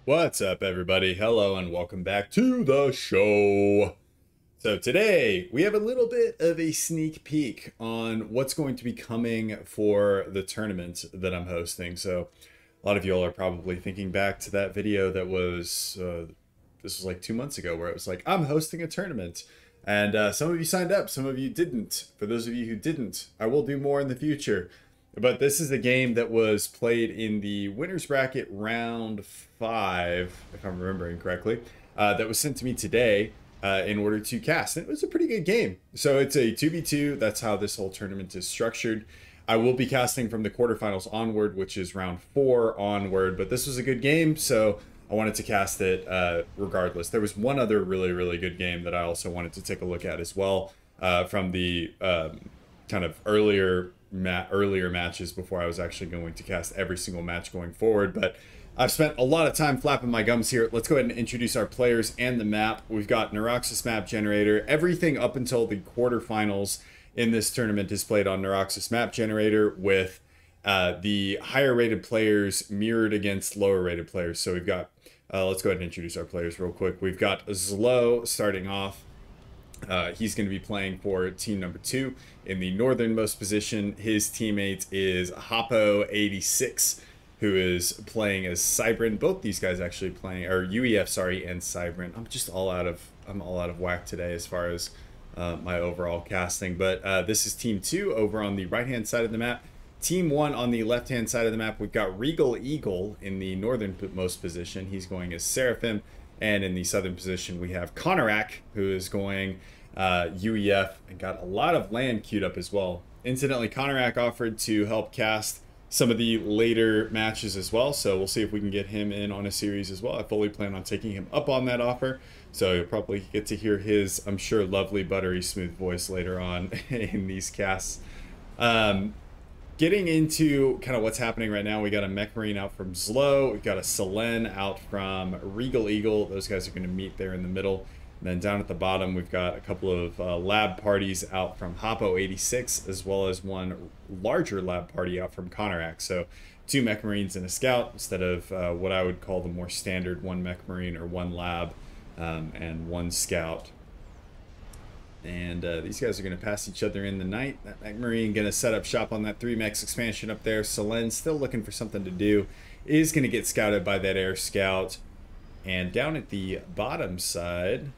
What's up, everybody? Hello, and welcome back to the show. So today, we have a little bit of a sneak peek on what's going to be coming for the tournament that I'm hosting. So a lot of y'all are probably thinking back to that video that was, this was like 2 months ago, where it was like, I'm hosting a tournament. And some of you signed up, some of you didn't. For those of you who didn't, I will do more in the future. But this is a game that was played in the winner's bracket round 5, if I'm remembering correctly, that was sent to me today in order to cast. And it was a pretty good game. So it's a 2v2. That's how this whole tournament is structured. I will be casting from the quarterfinals onward, which is round 4 onward. But this was a good game, so I wanted to cast it regardless. There was one other really good game that I also wanted to take a look at as well from the kind of earlier matches before I was actually going to cast every single match going forward. But I've spent a lot of time flapping my gums here. Let's go ahead and introduce our players and the map. We've got Neuroxis Map Generator. Everything up until the quarterfinals in this tournament is played on Neuroxis Map Generator, with the higher rated players mirrored against lower rated players. So we've got, let's go ahead and introduce our players real quick. We've got Zlo starting off. He's going to be playing for team number 2 in the northernmost position. His teammate is Hoppo86, who is playing as Cybrin. Both these guys actually playing, or UEF, sorry, and Cybrin. I'm all out of whack today as far as my overall casting. But this is team 2 over on the right-hand side of the map. Team 1 on the left-hand side of the map, we've got Regal Eagle in the northernmost position. He's going as Seraphim. And in the southern position, we have Konorak, who is going UEF, and got a lot of land queued up as well. Incidentally, Konorak offered to help cast some of the later matches as well, so we'll see if we can get him in on a series as well. I fully plan on taking him up on that offer, so you'll probably get to hear his, I'm sure, lovely, buttery smooth voice later on in these casts. Getting into kind of what's happening right now, we got a Mech Marine out from Zlo. We've got a Selen out from Regal Eagle. Those guys are going to meet there in the middle. And then down at the bottom, we've got a couple of lab parties out from Hoppo86, as well as one larger lab party out from Konorak. So 2 Mech Marines and a Scout, instead of what I would call the more standard 1 Mech Marine or 1 lab and 1 Scout. And these guys are going to pass each other in the night. That Mech Marine going to set up shop on that 3 mechs expansion up there. Selen still looking for something to do. Is going to get scouted by that Air Scout. And down at the bottom side,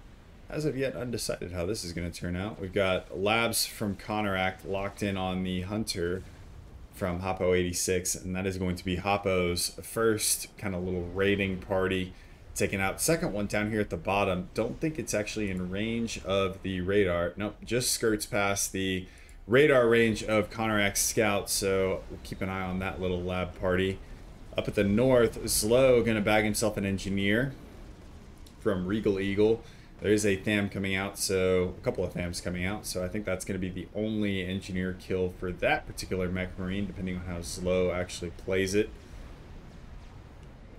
as of yet undecided how this is going to turn out. We've got Labs from Konorak locked in on the Hunter from Hoppo86. And that is going to be Hoppo's first kind of little raiding party. Taking out second one down here at the bottom. Don't think it's actually in range of the radar. Nope, just skirts past the radar range of Konorak's Scout, so we'll keep an eye on that little lab party. Up at the north, Zlo gonna bag himself an engineer from Regal Eagle. There's a Tham coming out, so a couple of Thams coming out, so I think that's gonna be the only engineer kill for that particular Mech Marine, depending on how Zlo actually plays it.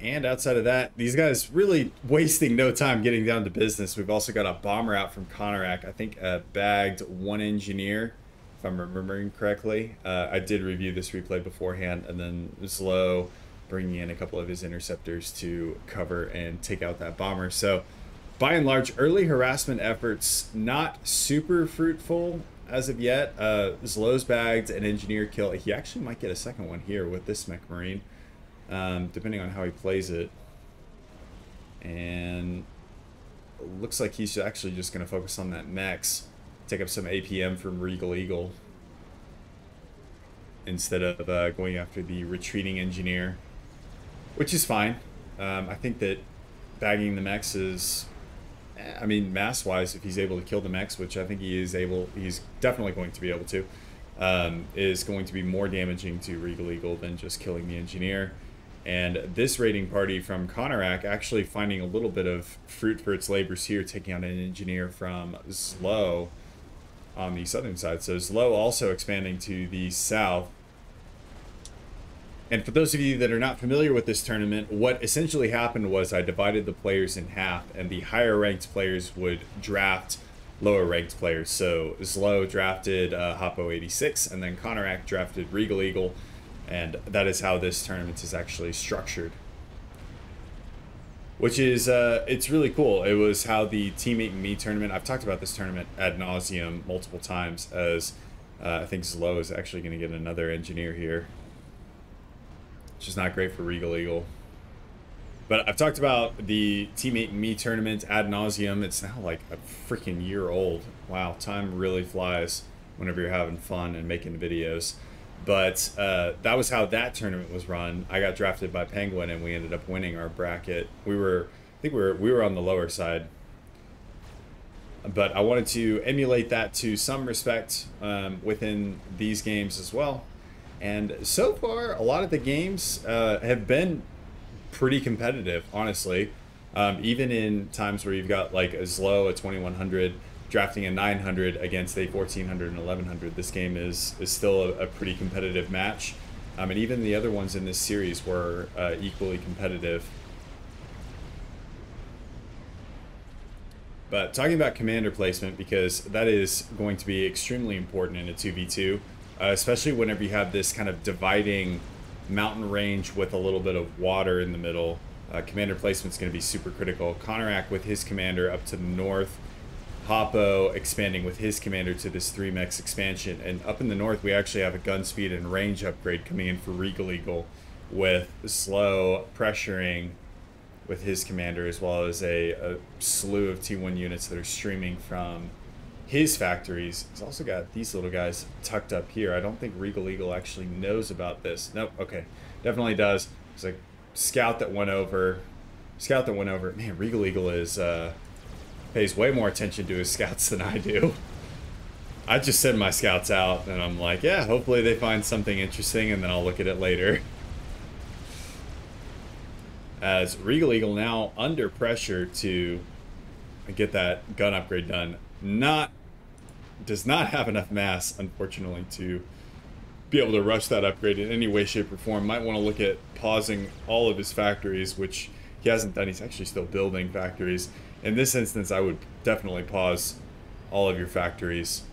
And outside of that, these guys really wasting no time getting down to business. We've also got a bomber out from Konorak. I think bagged 1 engineer, if I'm remembering correctly. I did review this replay beforehand, and then Zlo bringing in a couple of his interceptors to cover and take out that bomber. So by and large, early harassment efforts not super fruitful as of yet. Zlo's bagged an engineer kill. He actually might get a second one here with this Mech Marine. Depending on how he plays it. And it looks like he's actually just going to focus on that mechs, take up some APM from Regal Eagle instead of going after the retreating engineer, which is fine. I think that bagging the mechs is, I mean, mass wise, if he's able to kill the mechs, which I think he is able, he's definitely going to be able to, is going to be more damaging to Regal Eagle than just killing the engineer. And this raiding party from Konorak actually finding a little bit of fruit for its labors here, taking out an engineer from Zlo on the southern side. So Zlo also expanding to the south. And for those of you that are not familiar with this tournament, what essentially happened was I divided the players in half, and the higher ranked players would draft lower ranked players. So Zlo drafted Hoppo86, and then Konorak drafted Regal Eagle. And that is how this tournament is actually structured. which is it's really cool. It was how the Teammate Me tournament. I've talked about this tournament ad nauseum multiple times. As I think Zlo is actually going to get another engineer here, which is not great for Regal Eagle. But I've talked about the Teammate Me tournament ad nauseum. It's now like a freaking year old. Wow, time really flies whenever you're having fun and making videos. But that was how that tournament was run. I got drafted by Penguin, and we ended up winning our bracket. I think we were on the lower side. But I wanted to emulate that to some respect within these games as well. And so far, a lot of the games have been pretty competitive, honestly. Even in times where you've got like as low a 2100 drafting a 900 against a 1400 and 1100, this game is still a pretty competitive match. And even the other ones in this series were equally competitive. But talking about commander placement, because that is going to be extremely important in a 2v2, especially whenever you have this kind of dividing mountain range with a little bit of water in the middle. Commander placement is going to be super critical. Konarak with his commander up to the north. Hoppo expanding with his commander to this 3-mex expansion. And up in the north, we actually have a gun speed and range upgrade coming in for Regal Eagle, with Slow pressuring with his commander, as well as a slew of T1 units that are streaming from his factories. He's also got these little guys tucked up here. I don't think Regal Eagle actually knows about this. Nope, okay. Definitely does. There's a scout that went over. Man, Regal Eagle is pays way more attention to his scouts than I do. I just send my scouts out and I'm like, yeah, hopefully they find something interesting, and then I'll look at it later. As Regal Eagle now under pressure to get that gun upgrade done. Does not have enough mass, unfortunately, to be able to rush that upgrade in any way, shape, or form. Might want to look at pausing all of his factories, which he hasn't done. He's actually still building factories. In this instance, I would definitely pause all of your factories,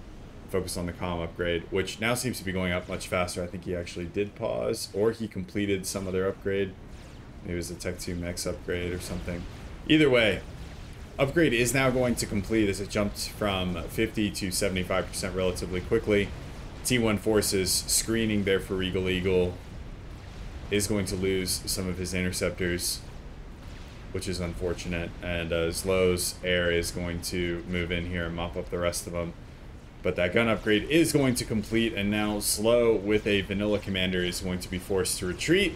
focus on the comm upgrade, which now seems to be going up much faster. I think he actually did pause, or he completed some other upgrade. Maybe it was a Tech 2 Mex upgrade or something. Either way, upgrade is now going to complete as it jumped from 50 to 75% relatively quickly. T1 forces screening there for Regal Eagle is going to lose some of his interceptors, which is unfortunate. And Zlo's air is going to move in here and mop up the rest of them. But that gun upgrade is going to complete, and now Zlo with a vanilla commander is going to be forced to retreat.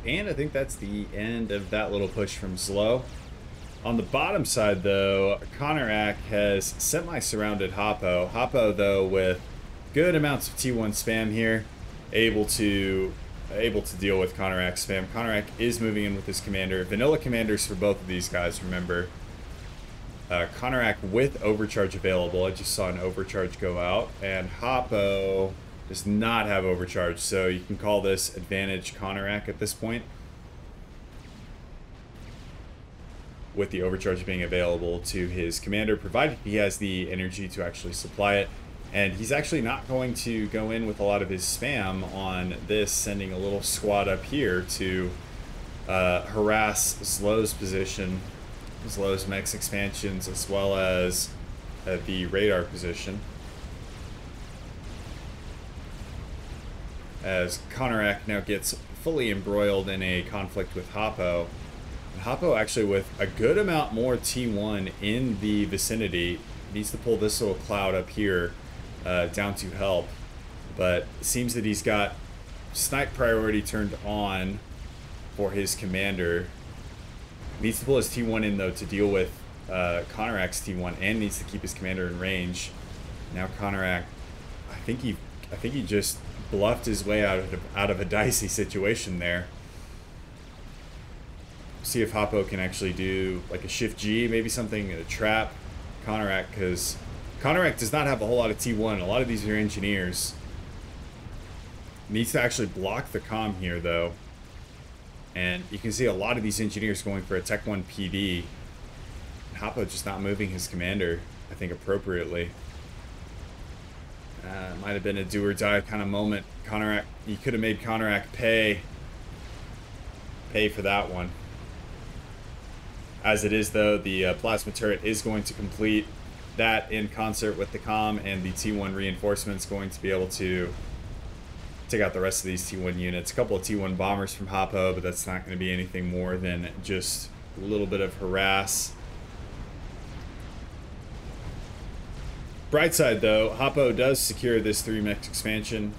And I think that's the end of that little push from Zlo. On the bottom side, though, Konarak has semi-surrounded Hoppo. Hoppo, though, with good amounts of T1 spam here, able to deal with Konarak's spam. Konarak is moving in with his commander. Vanilla commanders for both of these guys, remember. Konarak with overcharge available. I just saw an overcharge go out. And Hoppo does not have overcharge, so you can call this advantage Konarak at this point, with the overcharge being available to his commander, provided he has the energy to actually supply it. And he's actually not going to go in with a lot of his spam on this, sending a little squad up here to harass Zlo's position, Zlo's Mex expansions, as well as the radar position. As Konarak now gets fully embroiled in a conflict with Hoppo. And Hoppo actually with a good amount more T1 in the vicinity needs to pull this little cloud up here down to help. But it seems that he's got snipe priority turned on for his commander. Needs to pull his T1 in, though, to deal with Konarak's T1, and needs to keep his commander in range. Now Konarak, I think he just bluffed his way out of a dicey situation there. See if Hoppo can actually do like a shift G, maybe something, a trap Konarak, because Konarak does not have a whole lot of T1. A lot of these are engineers. Needs to actually block the comm here, though. And you can see a lot of these engineers going for a Tech 1 PD. And Hoppo just not moving his commander, I think, appropriately. Might have been a do or die kind of moment. Konarak, you could have made Konarak pay for that one. As it is, though, the plasma turret is going to complete that in concert with the comm, and the T1 reinforcements going to be able to take out the rest of these T1 units. A couple of T1 bombers from Hoppo, but that's not going to be anything more than just a little bit of harass. Bright side, though, Hoppo does secure this 3-mech expansion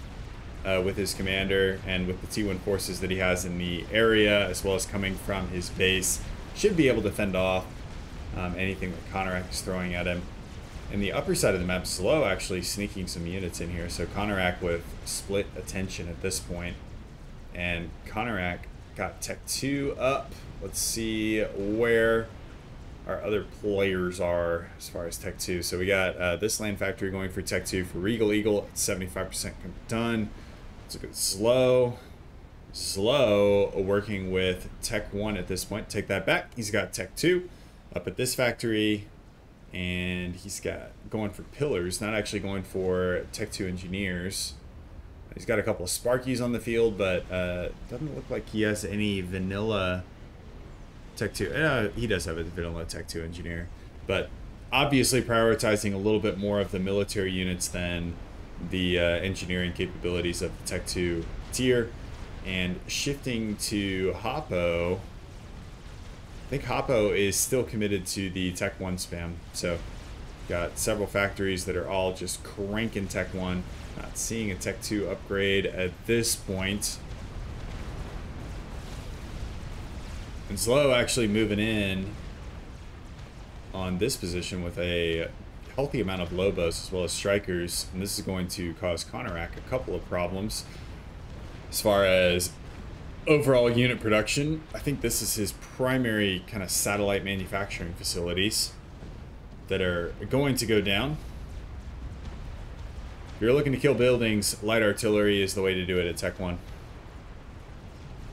with his commander and with the T1 forces that he has in the area, as well as coming from his base. Should be able to fend off anything that Konarak is throwing at him. In the upper side of the map, Slow actually sneaking some units in here. So Konarak with split attention at this point. And Konarak got Tech 2 up. Let's see where our other players are as far as Tech 2. So we got this land factory going for Tech 2 for Regal Eagle at 75% done. Let's look at Slow. Slow working with Tech 1 at this point. Take that back. He's got Tech 2 up at this factory. And he's got going for pillars, not actually going for Tech 2 engineers. He's got a couple of Sparkies on the field, but doesn't look like he has any vanilla Tech 2. He does have a vanilla Tech 2 engineer, but obviously prioritizing a little bit more of the military units than the engineering capabilities of the Tech 2 tier. And shifting to Hoppo, I think Hoppo is still committed to the Tech 1 spam. So got several factories that are all just cranking Tech 1. Not seeing a Tech 2 upgrade at this point. And Slow actually moving in on this position with a healthy amount of Lobos as well as Strikers. And this is going to cause Konarak a couple of problems. As far as overall unit production, I think this is his primary kind of satellite manufacturing facilities that are going to go down. If you're looking to kill buildings, light artillery is the way to do it at Tech 1.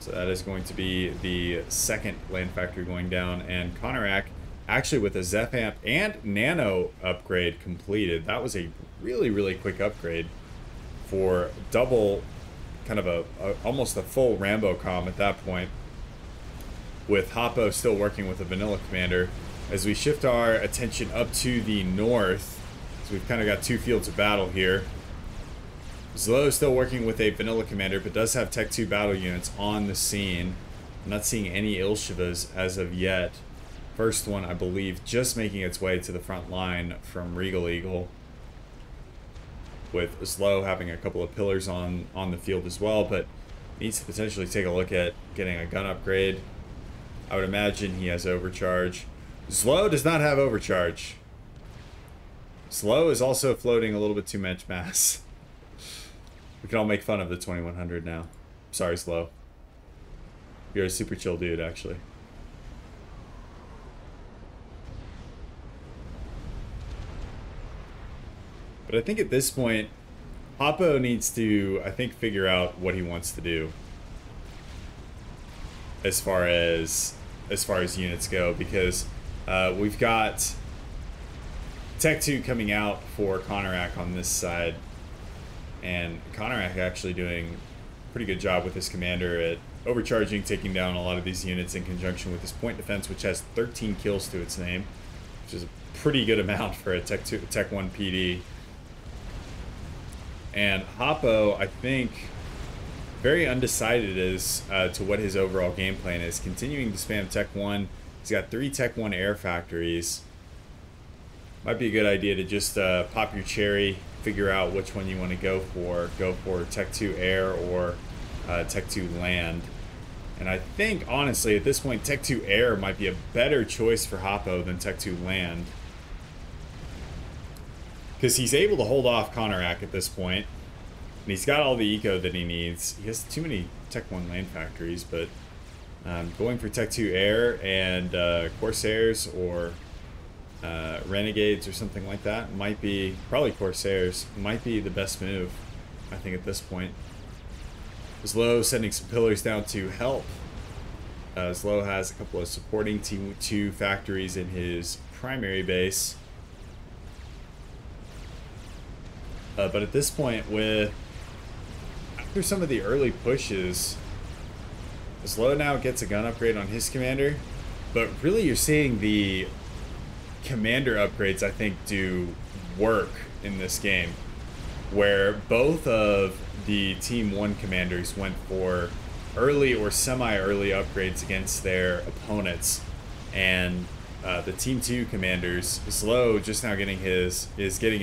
So that is going to be the second land factory going down, and Konarak actually with a Zephamp and Nano upgrade completed. That was a really, really quick upgrade for double, kind of almost a full Rambo comm at that point, with Hoppo still working with a vanilla commander. As we shift our attention up to the north, so we've kind of got two fields of battle here. Zlo still working with a vanilla commander, but does have Tech 2 battle units on the scene. I'm not seeing any Ilshivas as of yet. First one, I believe, just making its way to the front line from Regal Eagle, with Zlo having a couple of pillars on the field as well, but needs to potentially take a look at getting a gun upgrade. I would imagine he has overcharge. Zlo does not have overcharge. Zlo is also floating a little bit too much mass. We can all make fun of the 2100 now. Sorry, Zlo. You're a super chill dude, actually. But I think at this point, Hoppo needs to, I think, figure out what he wants to do as far as units go, because we've got Tech 2 coming out for Konarak on this side, and Konarak actually doing a pretty good job with his commander at overcharging, taking down a lot of these units in conjunction with his point defense, which has 13 kills to its name, which is a pretty good amount for a Tech 1 PD. And Hoppo, I think, very undecided as to what his overall game plan is. Continuing to spam Tech 1. He's got 3 Tech 1 air factories. Might be a good idea to just pop your cherry, figure out which one you want to go for. Go for Tech 2 air or Tech 2 land. And I think, honestly, at this point, Tech 2 air might be a better choice for Hoppo than Tech 2 land, because he's able to hold off Konarak at this point, and he's got all the eco that he needs. He has too many Tech 1 land factories, but going for Tech 2 air and Corsairs or Renegades or something like that might be, probably Corsairs, might be the best move, I think, at this point. Zlo sending some pillars down to help. Zlo has a couple of supporting T2 factories in his primary base. But at this point, after some of the early pushes, Slow now gets a gun upgrade on his commander. But really, you're seeing the commander upgrades, I think, do work in this game, where both of the Team 1 commanders went for early or semi-early upgrades against their opponents, and the Team 2 commanders, Slow just now getting his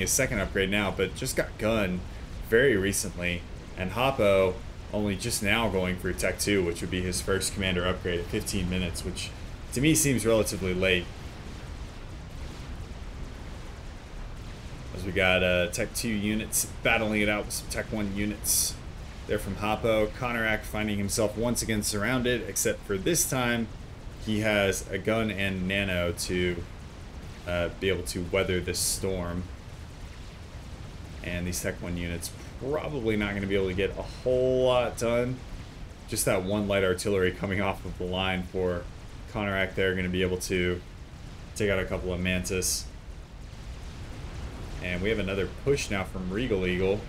second upgrade now, but just got gun very recently, and Hoppo only just now going for Tech 2, which would be his first commander upgrade at 15 minutes, which to me seems relatively late. As we got Tech 2 units battling it out with some Tech 1 units. They're from Hoppo. Konarak finding himself once again surrounded, except for this time he has a gun and nano to be able to weather this storm. And these Tech 1 units probably not going to be able to get a whole lot done. Just that one light artillery coming off of the line for Konarak there, going to be able to take out a couple of Mantis. And we have another push now from Regal Eagle.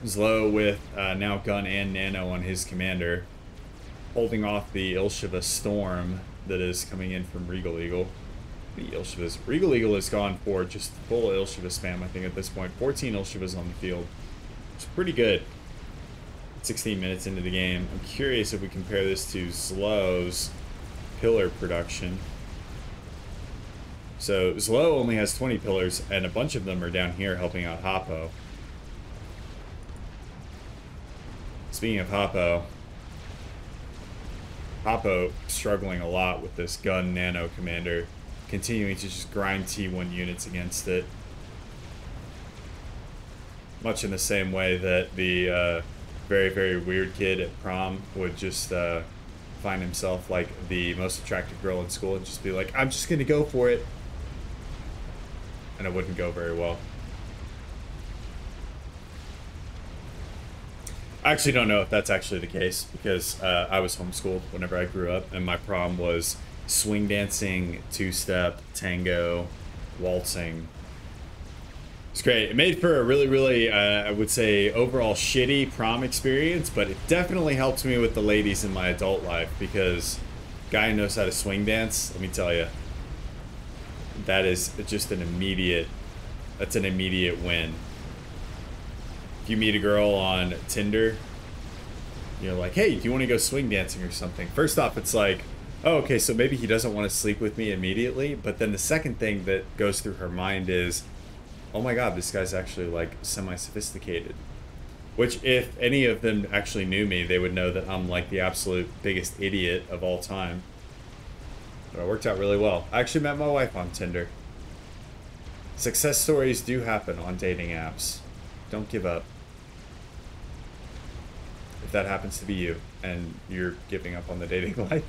Slow with now gun and nano on his commander, holding off the Ilshiva Storm that is coming in from Regal Eagle. Regal Eagle has gone for just full Ilshiva spam, I think, at this point. 14 Ilshivas on the field. It's pretty good. 16 minutes into the game. I'm curious if we compare this to Slow's pillar production. So Slow only has 20 pillars, and a bunch of them are down here helping out Hoppo. Speaking of Hoppo struggling a lot with this gun nano commander, continuing to just grind T1 units against it. Much in the same way that the very, very weird kid at prom would just find himself like the most attractive girl in school and just be like, I'm just gonna go for it. And it wouldn't go very well. I actually don't know if that's actually the case, because I was homeschooled whenever I grew up, and my prom was swing dancing, two-step, tango, waltzing. It's great. It made for a really, really, I would say, overall shitty prom experience, but it definitely helped me with the ladies in my adult life, because guy who knows how to swing dance, let me tell you, that is just an immediate win. If you meet a girl on Tinder, you're like, hey, do you want to go swing dancing or something? First off, it's like, oh, okay, so maybe he doesn't want to sleep with me immediately. But then the second thing that goes through her mind is, oh my god, this guy's actually like semi-sophisticated. Which, if any of them actually knew me, they would know that I'm like the absolute biggest idiot of all time. But it worked out really well. I actually met my wife on Tinder. Success stories do happen on dating apps. Don't give up. If that happens to be you and you're giving up on the dating life.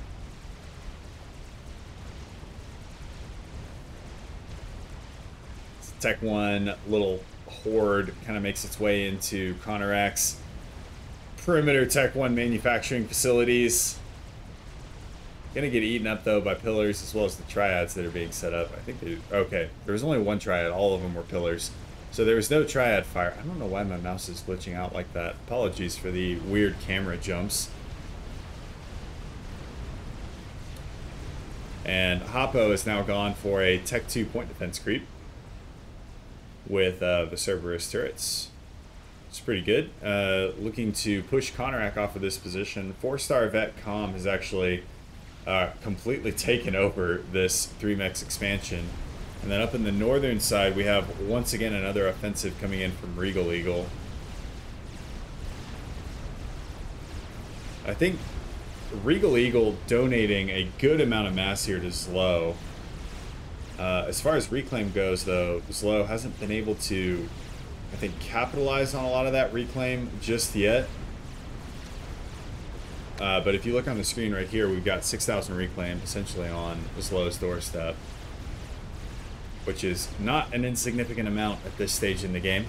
Tech 1 little horde kind of makes its way into Konarak's perimeter Tech 1 manufacturing facilities. Gonna get eaten up though by pillars as well as the triads that are being set up. I think okay, there was only one triad, all of them were pillars. So there was no triad fire. I don't know why my mouse is glitching out like that. Apologies for the weird camera jumps. And Hoppo is now gone for a Tech 2 point defense creep with the Cerberus turrets. It's pretty good. Looking to push Konarak off of this position. 4-star vet Com has actually completely taken over this 3-mex expansion. And then up in the northern side, we have once again another offensive coming in from Regal Eagle. I think Regal Eagle donating a good amount of mass here to Slow. As far as reclaim goes, though, Slow hasn't been able to, I think, capitalize on a lot of that reclaim just yet. But if you look on the screen right here, we've got 6,000 reclaim essentially on Slow's doorstep, which is not an insignificant amount at this stage in the game.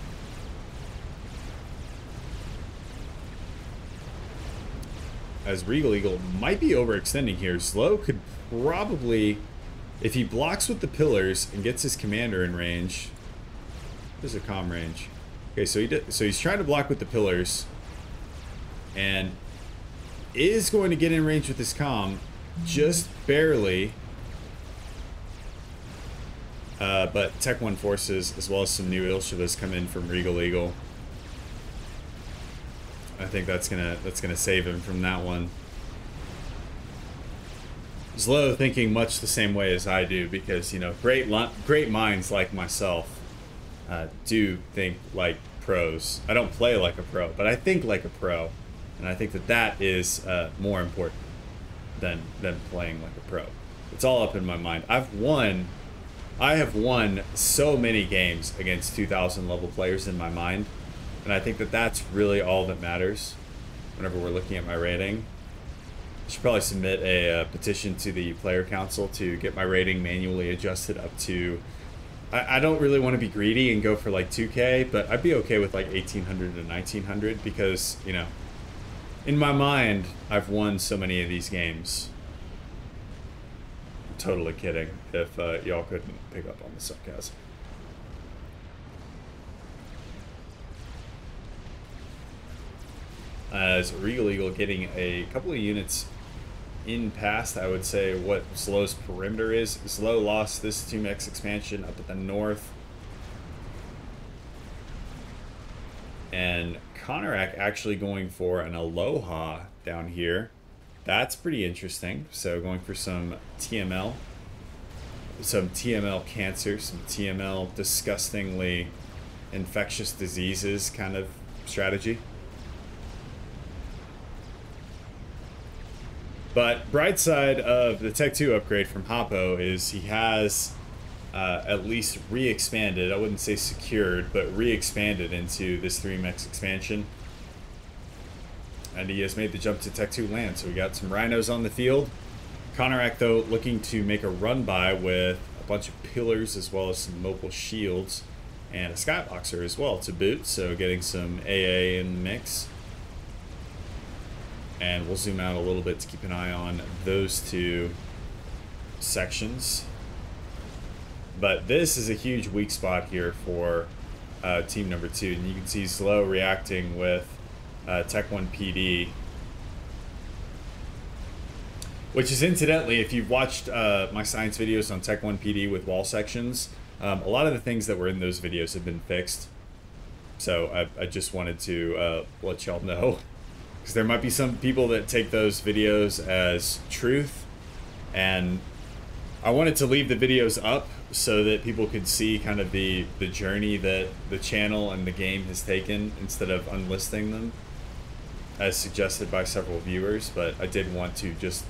As Regal Eagle might be overextending here, Slow could probably, if he blocks with the pillars and gets his commander in range, There's a comm range. Okay, so he's trying to block with the pillars, and is going to get in range with his comm, just barely. But Tech 1 forces, as well as some new Ilshivas, come in from Regal Eagle. I think that's gonna save him from that one. Zlo thinking much the same way as I do, because, you know, great minds like myself do think like pros. I don't play like a pro, but I think like a pro, and I think that is more important than playing like a pro. It's all up in my mind. I have won so many games against 2,000 level players in my mind, and I think that's really all that matters whenever we're looking at my rating. I should probably submit a petition to the player council to get my rating manually adjusted up to... I don't really want to be greedy and go for like 2K, but I'd be okay with like 1,800 to 1,900 because, you know, in my mind, I've won so many of these games. I'm totally kidding if y'all couldn't pick up on the sarcasm. As Regal Eagle getting a couple of units in past, I would say, what Zlo's perimeter is. Zlo lost this 2-mex expansion up at the north. And Konarak actually going for an Aloha down here. That's pretty interesting. So going for some TML. Some TML cancer, some TML disgustingly infectious diseases kind of strategy. But bright side of the Tech 2 upgrade from Hoppo is he has at least re-expanded, I wouldn't say secured, but re-expanded into this 3-mex expansion. And he has made the jump to Tech 2 land, so we got some rhinos on the field. Konarak, though, looking to make a run-by with a bunch of pillars as well as some mobile shields and a skyboxer as well to boot, so getting some AA in the mix. And we'll zoom out a little bit to keep an eye on those two sections. But this is a huge weak spot here for team number 2. And you can see Zlo reacting with Tech 1 PD. Which is, incidentally, if you've watched my science videos on Tech 1 PD with wall sections, a lot of the things that were in those videos have been fixed. So I just wanted to let y'all know. Because there might be some people that take those videos as truth, and I wanted to leave the videos up so that people could see kind of the journey that the channel and the game has taken instead of unlisting them, as suggested by several viewers. But I did want to just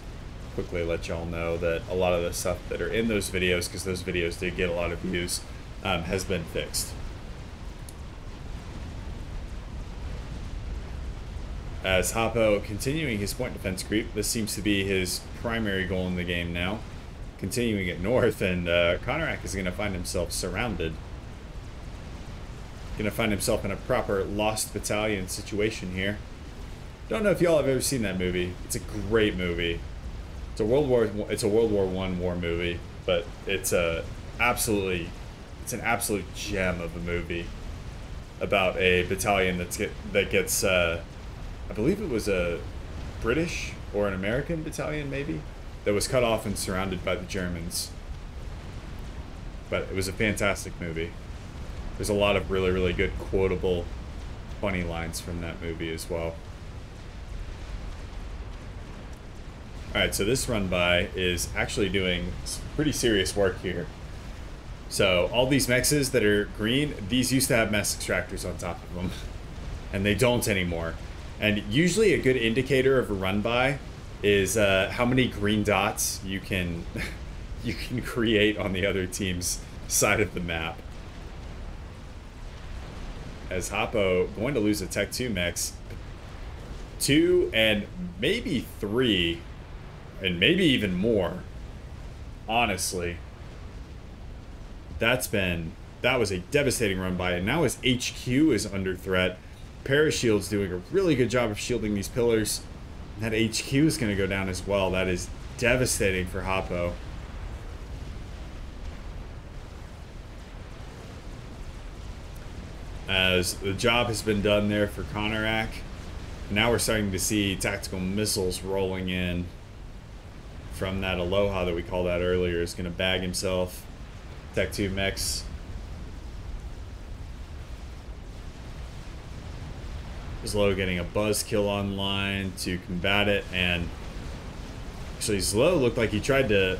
quickly let y'all know that a lot of the stuff that are in those videos, because those videos did get a lot of views, has been fixed. As Hoppo continuing his point defense creep, this seems to be his primary goal in the game now. Continuing it north, and Konarak is going to find himself surrounded. Going to find himself in a proper Lost Battalion situation here. Don't know if y'all have ever seen that movie. It's a great movie. It's a World War I war movie, but it's an absolute gem of a movie about a battalion that gets. I believe it was a British or an American battalion, maybe, that was cut off and surrounded by the Germans. But it was a fantastic movie. There's a lot of really, really good quotable, funny lines from that movie as well. Alright, so this run-by is actually doing some pretty serious work here. So all these mexes that are green, these used to have mess extractors on top of them. And they don't anymore. And usually a good indicator of a run-by is how many green dots you can create on the other team's side of the map. As Hoppo going to lose a Tech 2 mex, 2 and maybe 3, and maybe even more. Honestly, that was a devastating run-by, and now his HQ is under threat. Parashield's doing a really good job of shielding these pillars. That HQ is going to go down as well. That is devastating for Hoppo. as the job has been done there for Konarak. Now we're starting to see tactical missiles rolling in from that Aloha that we called out earlier. Is going to bag himself. Tech 2 mechs. Zlo getting a buzz kill online to combat it, and actually Zlo looked like he tried to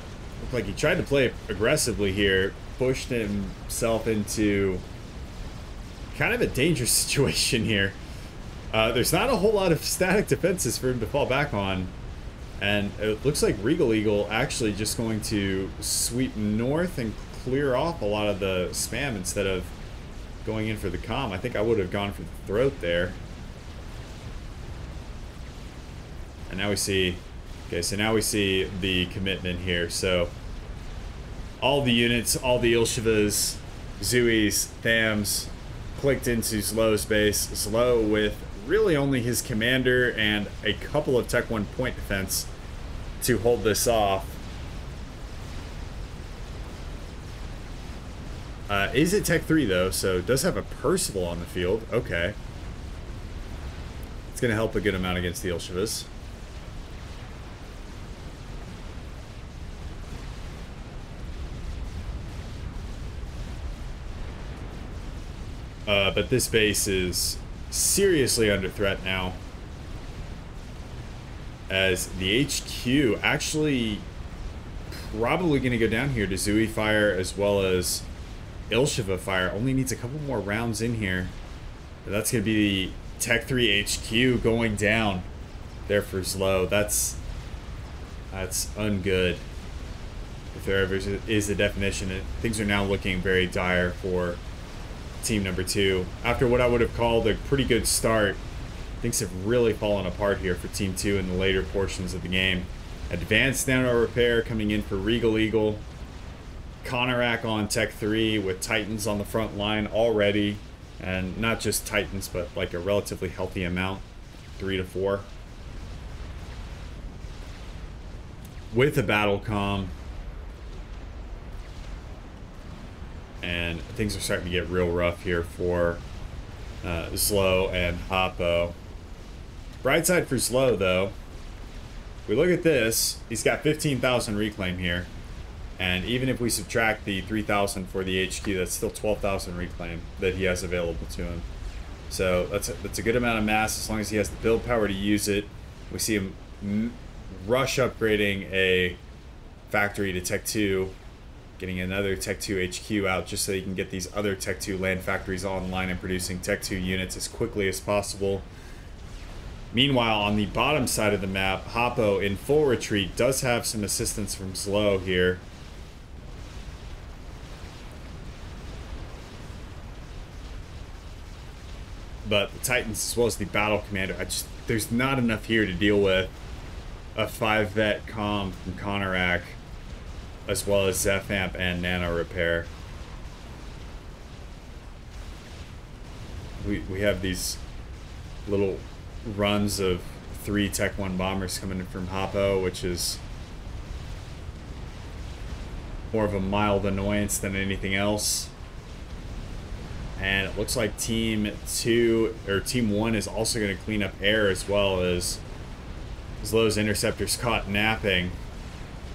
play aggressively here, pushed himself into kind of a dangerous situation here. There's not a whole lot of static defenses for him to fall back on, and it looks like Regal Eagle actually just going to sweep north and clear off a lot of the spam instead of going in for the comm. I think I would have gone for the throat there. And now we see, okay, so now we see the commitment here. So all the units, all the Ilshivas, Zuis, Thams clicked into Zlo's base. Zlo with really only his commander and a couple of Tech 1 point defense to hold this off. Is it Tech 3 though, so it does have a Percival on the field. Okay. It's going to help a good amount against the Ilshivas. But this base is seriously under threat now, as the HQ actually probably going to go down here to Zui fire as well as Ilshiva fire. Only needs a couple more rounds in here. That's going to be the Tech 3 HQ going down there for Zlo. That's ungood. If there ever is a definition, things are now looking very dire for team number 2. After what I would have called a pretty good start, things have really fallen apart here for team 2 in the later portions of the game. Advanced nano repair coming in for Regal Eagle. Konarak on Tech 3 with Titans on the front line already, and not just Titans but like a relatively healthy amount, 3 to 4, with a battle comm. And things are starting to get real rough here for Zlo and Hoppo. Bright side for Zlo, though, we look at this, he's got 15,000 reclaim here. And even if we subtract the 3,000 for the HQ, that's still 12,000 reclaim that he has available to him. So that's a good amount of mass as long as he has the build power to use it. We see him rush upgrading a factory to Tech 2. Getting another Tech 2 HQ out just so you can get these other Tech 2 land factories online and producing Tech 2 units as quickly as possible. Meanwhile, on the bottom side of the map, Hoppo in full retreat does have some assistance from Zlo here. But the Titans as well as the battle commander, there's not enough here to deal with a 5-vet comm from Konarak, as well as Zephamp and Nano Repair. We have these little runs of 3 Tech 1 bombers coming in from Hoppo, which is more of a mild annoyance than anything else. And it looks like Team 2 or Team 1 is also going to clean up air as well, as Zlo's interceptors caught napping.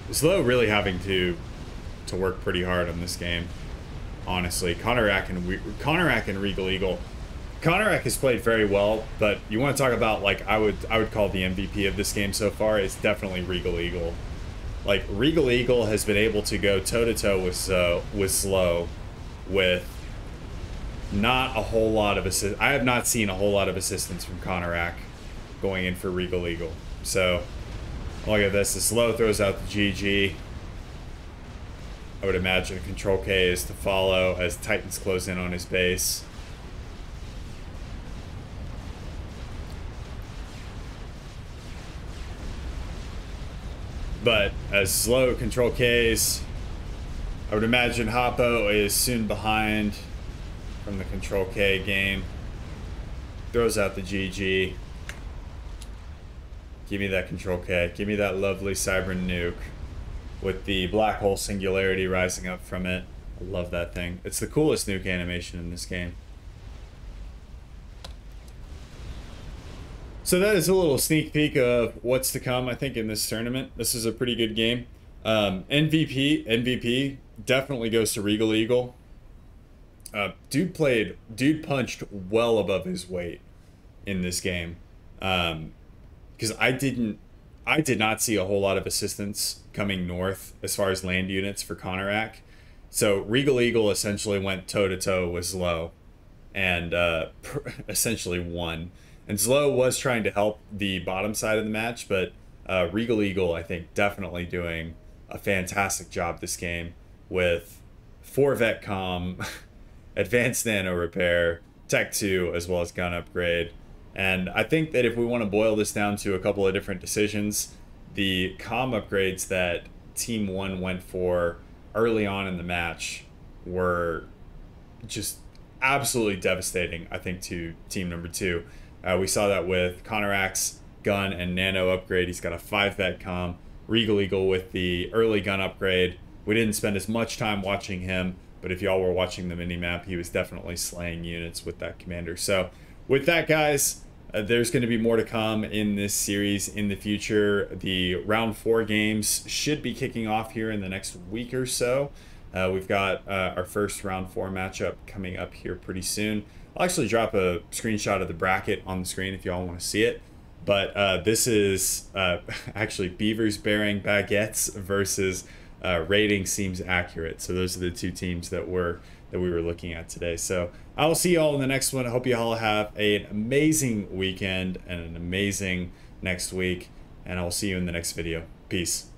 Zlo really having to work pretty hard on this game, honestly. Konarak and Regal Eagle. Konarak has played very well, but you want to talk about, like, I would call the MVP of this game so far is definitely Regal Eagle. Like, Regal Eagle has been able to go toe-to-toe with Zlo with not a whole lot of assist. I have not seen a whole lot of assistance from Konarak going in for Regal Eagle. So look at this. The Zlo throws out the GG. I would imagine Control K is to follow as Titans close in on his base. But as Zlo Control Ks, I would imagine Hoppo is soon behind from the Control K game. Throws out the GG. Give me that Control K. Give me that lovely Cybern nuke with the black hole singularity rising up from it. I love that thing. It's the coolest nuke animation in this game. So that is a little sneak peek of what's to come, I think, in this tournament. This is a pretty good game. MVP definitely goes to Regal Eagle. Dude punched well above his weight in this game. Because I did not see a whole lot of assistance coming north as far as land units for Conorak. So Regal Eagle essentially went toe to toe with Zlo and essentially won. And Zlo was trying to help the bottom side of the match, but Regal Eagle, I think, definitely doing a fantastic job this game with 4 Vet Com, Advanced Nano Repair, Tech 2, as well as Gun Upgrade. And I think that if we want to boil this down to a couple of different decisions, the comm upgrades that Team 1 went for early on in the match were just absolutely devastating, I think, to Team number 2. We saw that with Conorak's gun and nano upgrade. He's got a 5 vet comm. Regal Eagle with the early gun upgrade. We didn't spend as much time watching him, but if y'all were watching the minimap, he was definitely slaying units with that commander. So with that, guys, there's going to be more to come in this series in the future. The round 4 games should be kicking off here in the next week or so. We've got our first round 4 matchup coming up here pretty soon. I'll actually drop a screenshot of the bracket on the screen if y'all want to see it. But this is actually Beavers bearing baguettes versus Rating Seems Accurate. So those are the 2 teams that we were looking at today. So I will see y'all in the next one. I hope you all have an amazing weekend and an amazing next week. And I will see you in the next video. Peace.